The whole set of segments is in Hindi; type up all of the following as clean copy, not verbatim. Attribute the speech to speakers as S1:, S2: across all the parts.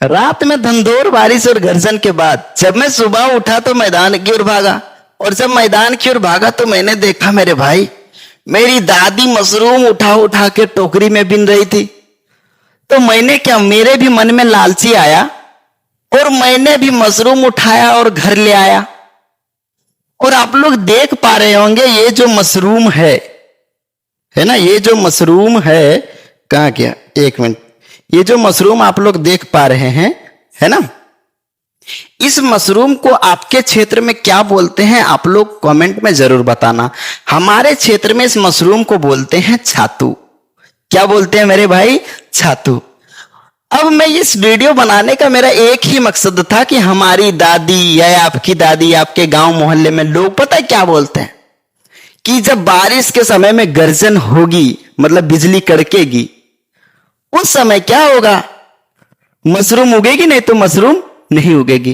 S1: रात में धंधोर बारिश और गर्जन के बाद जब मैं सुबह उठा तो मैदान की ओर भागा, और जब मैदान की ओर भागा तो मैंने देखा मेरे भाई, मेरी दादी मशरूम उठा उठा के टोकरी में बिन रही थी। तो मैंने क्या, मेरे भी मन में लालची आया और मैंने भी मशरूम उठाया और घर ले आया। और आप लोग देख पा रहे होंगे ये जो मशरूम है ना, ये जो मशरूम है, कहाँ गया, एक मिनट, ये जो मशरूम आप लोग देख पा रहे हैं, है ना, इस मशरूम को आपके क्षेत्र में क्या बोलते हैं आप लोग कमेंट में जरूर बताना। हमारे क्षेत्र में इस मशरूम को बोलते हैं छातू। क्या बोलते हैं मेरे भाई? छातू। अब मैं इस वीडियो बनाने का मेरा एक ही मकसद था कि हमारी दादी या आपकी दादी, आपके गांव मोहल्ले में लोग पता है क्या बोलते हैं कि जब बारिश के समय में गर्जन होगी, मतलब बिजली कड़केगी, उस समय क्या होगा, मशरूम उगेगी, नहीं तो मशरूम नहीं उगेगी।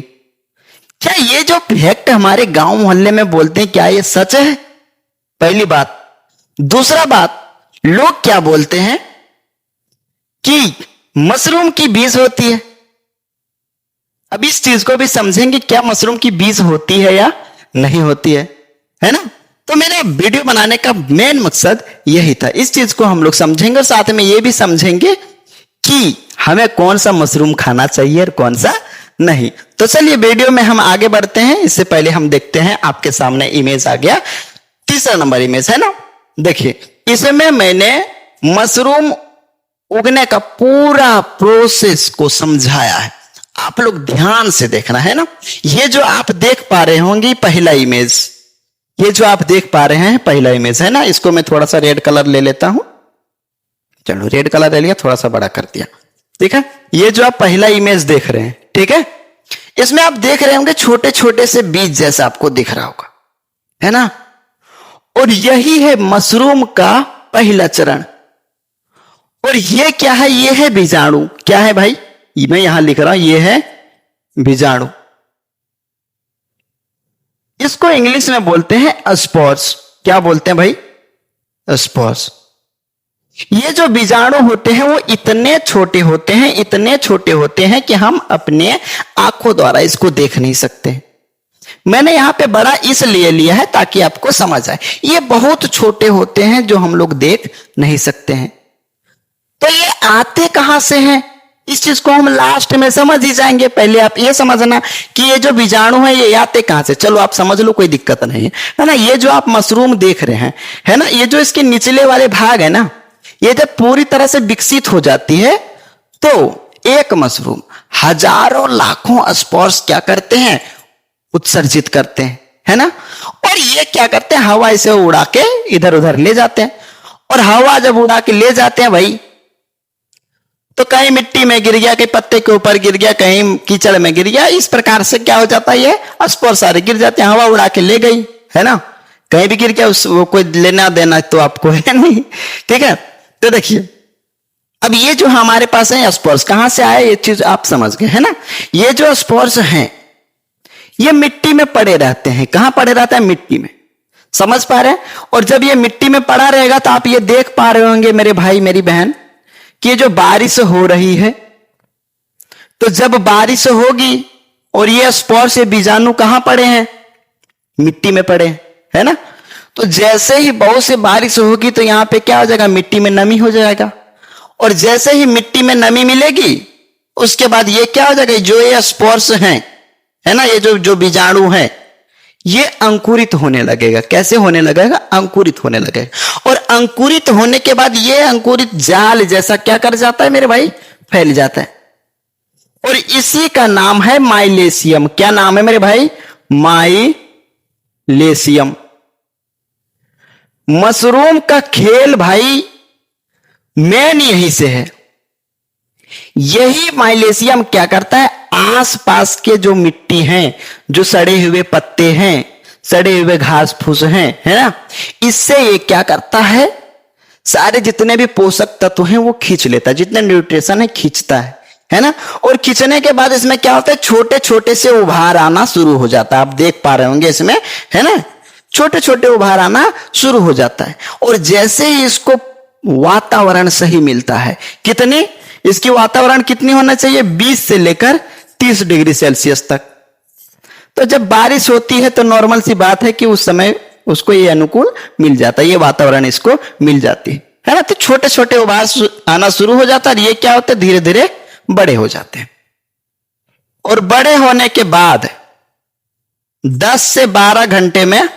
S1: क्या ये जो फैक्ट हमारे गांव मोहल्ले में बोलते हैं, क्या ये सच है? पहली बात। दूसरा बात, लोग क्या बोलते हैं कि मशरूम की बीज होती है। अब इस चीज को भी समझेंगे, क्या मशरूम की बीज होती है या नहीं होती है ना। तो मेरे वीडियो बनाने का मेन मकसद यही था, इस चीज को हम लोग समझेंगे और साथ में ये भी समझेंगे कि हमें कौन सा मशरूम खाना चाहिए और कौन सा नहीं। तो चलिए वीडियो में हम आगे बढ़ते हैं। इससे पहले हम देखते हैं, आपके सामने इमेज आ गया, तीसरा नंबर इमेज है ना। देखिए, इसमें मैंने मशरूम उगने का पूरा प्रोसेस को समझाया है, आप लोग ध्यान से देखना है ना। ये जो आप देख पा रहे होंगे पहला इमेज, ये जो आप देख पा रहे हैं पहला इमेज है ना, इसको मैं थोड़ा सा रेड कलर ले लेता हूं। चलो रेड कलर ले लिया, थोड़ा सा बड़ा कर दिया, ठीक है। ये जो आप पहला इमेज देख रहे हैं, ठीक है, इसमें आप देख रहे होंगे छोटे छोटे से बीज जैसा आपको दिख रहा होगा, है ना। और यही है मशरूम का पहला चरण। और ये क्या है? ये है बीजाणु। क्या है भाई? मैं यहां लिख रहा हूं, ये है बीजाणु। इसको इंग्लिश में बोलते हैं स्पोर्स। क्या बोलते हैं भाई? स्पोर्स। ये जो बीजाणु होते हैं वो इतने छोटे होते हैं, इतने छोटे होते हैं कि हम अपने आंखों द्वारा इसको देख नहीं सकते। मैंने यहां पे बड़ा इसलिए लिया है ताकि आपको समझ आए। ये बहुत छोटे होते हैं जो हम लोग देख नहीं सकते हैं। तो ये आते कहां से हैं, इस चीज को हम लास्ट में समझ ही जाएंगे। पहले आप ये समझना कि ये जो बीजाणु है ये आते कहां से। चलो आप समझ लो, कोई दिक्कत नहीं है ना। ये जो आप मशरूम देख रहे हैं, है ना, ये जो इसके निचले वाले भाग है ना, ये जब पूरी तरह से विकसित हो जाती है तो एक मशरूम हजारों लाखों स्पोर्स क्या करते हैं? उत्सर्जित करते हैं, है ना। और ये क्या करते हैं? हवा इसे उड़ा के इधर उधर ले जाते हैं। और हवा जब उड़ा के ले जाते हैं भाई, तो कहीं मिट्टी में गिर गया, कहीं पत्ते के ऊपर गिर गया, कहीं कीचड़ में गिर गया। इस प्रकार से क्या हो जाता है, ये स्पोर सारे गिर जाते हैं, हवा उड़ा के ले गई, है ना। कहीं भी गिर गया, वो कोई लेना देना तो आपको है नहीं, ठीक है। तो देखिए, अब ये जो हमारे पास है स्पोर्स कहां से आए, ये चीज आप समझ गए, है ना। ये जो स्पोर्स हैं ये मिट्टी में पड़े रहते हैं। कहां पड़े रहता है? मिट्टी में। समझ पा रहे हैं? और जब ये मिट्टी में पड़ा रहेगा तो आप ये देख पा रहे होंगे मेरे भाई मेरी बहन कि जो बारिश हो रही है, तो जब बारिश होगी और ये स्पोर्स, ये बीजाणु कहां पड़े हैं? मिट्टी में पड़े हैं, है ना। तो जैसे ही बहुत से बारिश होगी तो यहां पे क्या हो जाएगा? मिट्टी में नमी हो जाएगा। और जैसे ही मिट्टी में नमी मिलेगी उसके बाद ये क्या हो जाएगा? जो ये स्पोर्स हैं, है ना, ये जो बीजाणु है ये अंकुरित होने लगेगा। कैसे होने लगेगा? अंकुरित होने लगेगा। और अंकुरित होने के बाद ये अंकुरित जाल जैसा क्या कर जाता है मेरे भाई? फैल जाता है। और इसी का नाम है माइलेशियम। क्या नाम है मेरे भाई? माइलेशियम। मशरूम का खेल भाई मेन यहीं से है। यही माइलेशियम क्या करता है? आसपास के जो मिट्टी हैं, जो सड़े हुए पत्ते हैं, सड़े हुए घास फूस हैं, है ना, इससे ये क्या करता है? सारे जितने भी पोषक तत्व हैं वो खींच लेता है, जितने न्यूट्रिशन है खींचता है ना। और खींचने के बाद इसमें क्या होता है? छोटे छोटे से उभार आना शुरू हो जाता है। आप देख पा रहे होंगे इसमें, है ना, छोटे छोटे उभार आना शुरू हो जाता है। और जैसे ही इसको वातावरण सही मिलता है, कितने इसकी वातावरण कितनी होना चाहिए? 20 से लेकर 30 डिग्री सेल्सियस तक। तो जब बारिश होती है तो नॉर्मल सी बात है कि उस समय उसको ये अनुकूल मिल जाता है, ये वातावरण इसको मिल जाती है ना। तो छोटे छोटे उभार आना शुरू हो जाता है और ये क्या होता है, धीरे धीरे बड़े हो जाते हैं। और बड़े होने के बाद 10 से 12 घंटे में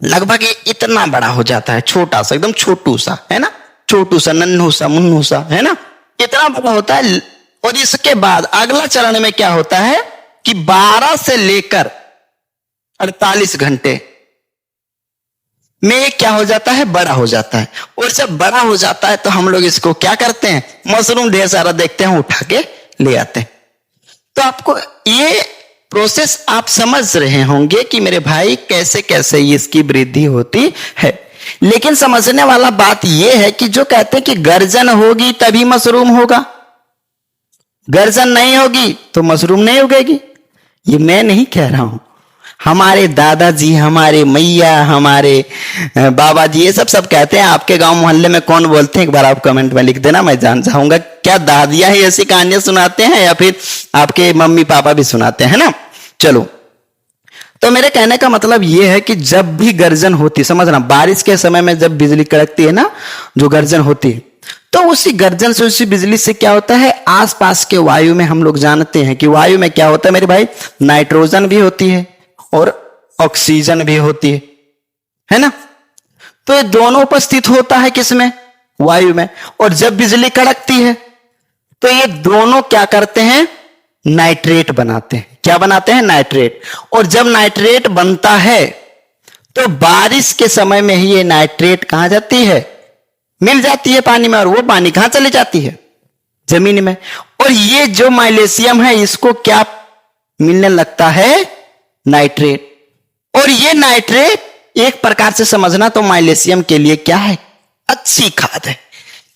S1: लगभग इतना बड़ा हो जाता है, छोटा सा, एकदम छोटू सा, है ना, छोटू सा, नन्हू सा, मुन्नू सा, है ना, इतना बड़ा होता है। और इसके बाद अगला चरण में क्या होता है कि 12 से लेकर 48 घंटे में क्या हो जाता है, बड़ा हो जाता है। और जब बड़ा हो जाता है तो हम लोग इसको क्या करते हैं, मशरूम ढेर सारा देखते हैं, उठा के ले आते हैं। तो आपको ये प्रोसेस आप समझ रहे होंगे कि मेरे भाई कैसे कैसे इसकी वृद्धि होती है। लेकिन समझने वाला बात यह है कि जो कहते हैं कि गर्जन होगी तभी मशरूम होगा, गर्जन नहीं होगी तो मशरूम नहीं उगेगी, ये मैं नहीं कह रहा हूं। हमारे दादाजी, हमारे मैया, हमारे बाबा जी, ये सब कहते हैं। आपके गांव मोहल्ले में कौन बोलते हैं, एक बार आप कमेंट में लिख देना, मैं जान चाहूंगा। क्या दादियां ही ऐसी कहानियां सुनाते हैं या फिर आपके मम्मी पापा भी सुनाते हैं ना? चलो, तो मेरे कहने का मतलब यह है कि जब भी गर्जन होती, समझना, बारिश के समय में जब बिजली कड़कती है ना, जो गर्जन होती है, तो उसी गर्जन से, उसी बिजली से क्या होता है, आसपास के वायु में, हम लोग जानते हैं कि वायु में क्या होता है मेरे भाई, नाइट्रोजन भी होती है और ऑक्सीजन भी होती है ना। तो ये दोनों उपस्थित होता है किसमें, वायु में। और जब बिजली कड़कती है तो ये दोनों क्या करते हैं, नाइट्रेट बनाते हैं। क्या बनाते हैं, नाइट्रेट। और जब नाइट्रेट बनता है तो बारिश के समय में ही ये नाइट्रेट कहां जाती है, मिल जाती है पानी में। और वो पानी कहां चली जाती है, जमीन में। और ये जो माइलेशियम है इसको क्या मिलने लगता है, नाइट्रेट। और ये नाइट्रेट एक प्रकार से समझना तो माइलेशियम के लिए क्या है, अच्छी खाद है।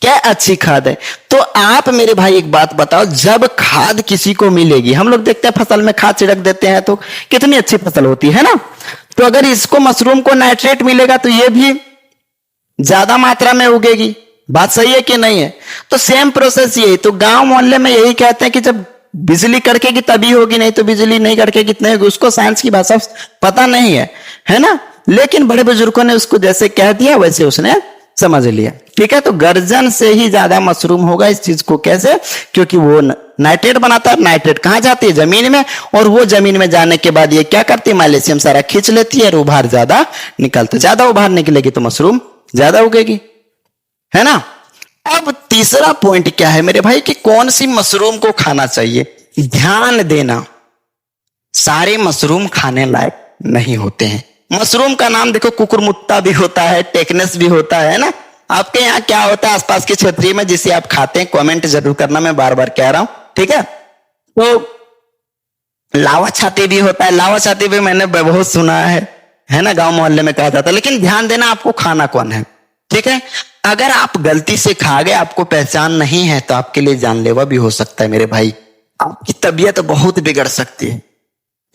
S1: क्या अच्छी खाद है? तो आप मेरे भाई एक बात बताओ, जब खाद किसी को मिलेगी, हम लोग देखते हैं फसल में खाद छिड़क देते हैं तो कितनी अच्छी फसल होती है ना। तो अगर इसको, मशरूम को नाइट्रेट मिलेगा तो ये भी ज्यादा मात्रा में उगेगी। बात सही है कि नहीं है? तो सेम प्रोसेस यही। तो गांव मोहल्ले में यही कहते हैं कि जब बिजली कड़केगी तभी होगी, नहीं तो बिजली नहीं कड़केगी नहीं होगी। उसको साइंस की भाषा पता नहीं है ना। लेकिन बड़े बुजुर्गों ने उसको जैसे कह दिया वैसे उसने समझ लिया, ठीक है। तो गर्जन से ही ज्यादा मशरूम होगा। इस चीज को कैसे, क्योंकि वो नाइट्रेट बनाता है। नाइट्रेट कहां जाती है, जमीन में। और वो जमीन में जाने के बाद ये क्या करती है, माइलेशियम सारा खींच लेती है और उभार ज्यादा निकलता है। ज्यादा उभार निकलेगी तो मशरूम ज्यादा उगेगी, है ना। अब तीसरा पॉइंट क्या है मेरे भाई कि कौन सी मशरूम को खाना चाहिए। ध्यान देना, सारे मशरूम खाने लायक नहीं होते हैं। मशरूम का नाम देखो, कुकुरमुत्ता भी होता है, टेक्नस भी होता है ना। आपके यहाँ क्या होता है आसपास के क्षेत्रीय में जिसे आप खाते हैं, कमेंट जरूर करना, मैं बार बार कह रहा हूं, ठीक है। तो लावा छाती भी होता है। लावा छाती भी मैंने बहुत सुना है ना, गांव मोहल्ले में कहा जाता है। लेकिन ध्यान देना आपको खाना कौन है, ठीक है। अगर आप गलती से खा गए, आपको पहचान नहीं है, तो आपके लिए जानलेवा भी हो सकता है मेरे भाई। आपकी तबीयत बहुत बिगड़ सकती है।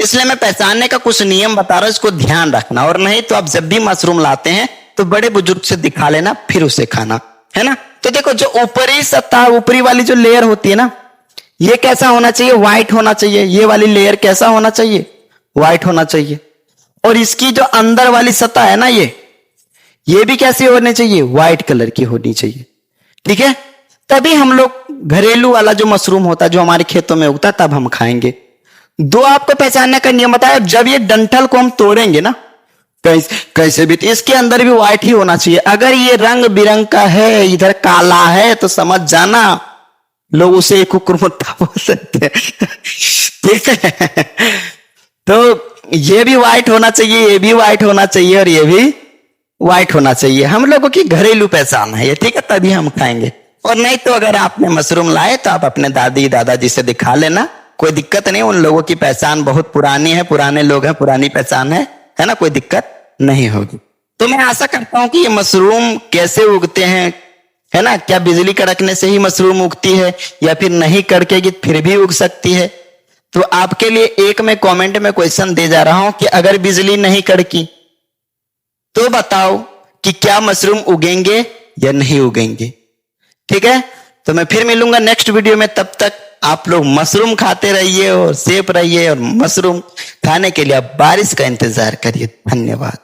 S1: इसलिए मैं पहचानने का कुछ नियम बता रहा हूं, इसको ध्यान रखना। और नहीं तो आप जब भी मशरूम लाते हैं तो बड़े बुजुर्ग से दिखा लेना, फिर उसे खाना, है ना। तो देखो, जो ऊपरी सतह, ऊपरी वाली जो लेयर होती है ना, ये कैसा होना चाहिए, व्हाइट होना चाहिए। ये वाली लेयर कैसा होना चाहिए, व्हाइट होना चाहिए। और इसकी जो अंदर वाली सतह है ना, ये भी कैसी होनी चाहिए, व्हाइट कलर की होनी चाहिए, ठीक है। तभी हम लोग घरेलू वाला जो मशरूम होता है, जो हमारे खेतों में उगता है, तब हम खाएंगे। दो आपको पहचानने का नियम बताया। जब ये डंठल को हम तोड़ेंगे ना, कैसे भी, तो इसके अंदर भी व्हाइट ही होना चाहिए। अगर ये रंग बिरंग का है, इधर काला है, तो समझ जाना लोग उसे कुकुरमुत्ता बोल सकते हैं, ठीक है। तो ये भी व्हाइट होना चाहिए, ये भी व्हाइट होना चाहिए, और ये भी व्हाइट होना चाहिए। हम लोगों की घरेलू पहचान है ये, ठीक है, तभी हम खाएंगे। और नहीं तो अगर आपने मशरूम लाए तो आप अपने दादी दादाजी से दिखा लेना, कोई दिक्कत नहीं। उन लोगों की पहचान बहुत पुरानी है, पुराने लोग हैं, पुरानी पहचान है ना, कोई दिक्कत नहीं होगी। तो मैं आशा करता हूं कि ये मशरूम कैसे उगते हैं, है ना, क्या बिजली कड़कने से ही मशरूम उगती है या फिर नहीं कड़केगी फिर भी उग सकती है। तो आपके लिए एक मैं कमेंट में क्वेश्चन दे जा रहा हूं कि अगर बिजली नहीं कड़की तो बताओ कि क्या मशरूम उगेंगे या नहीं उगेंगे, ठीक है। तो मैं फिर मिलूंगा नेक्स्ट वीडियो में। तब तक आप लोग मशरूम खाते रहिए और सेफ रहिए, और मशरूम खाने के लिए आप बारिश का इंतजार करिए। धन्यवाद।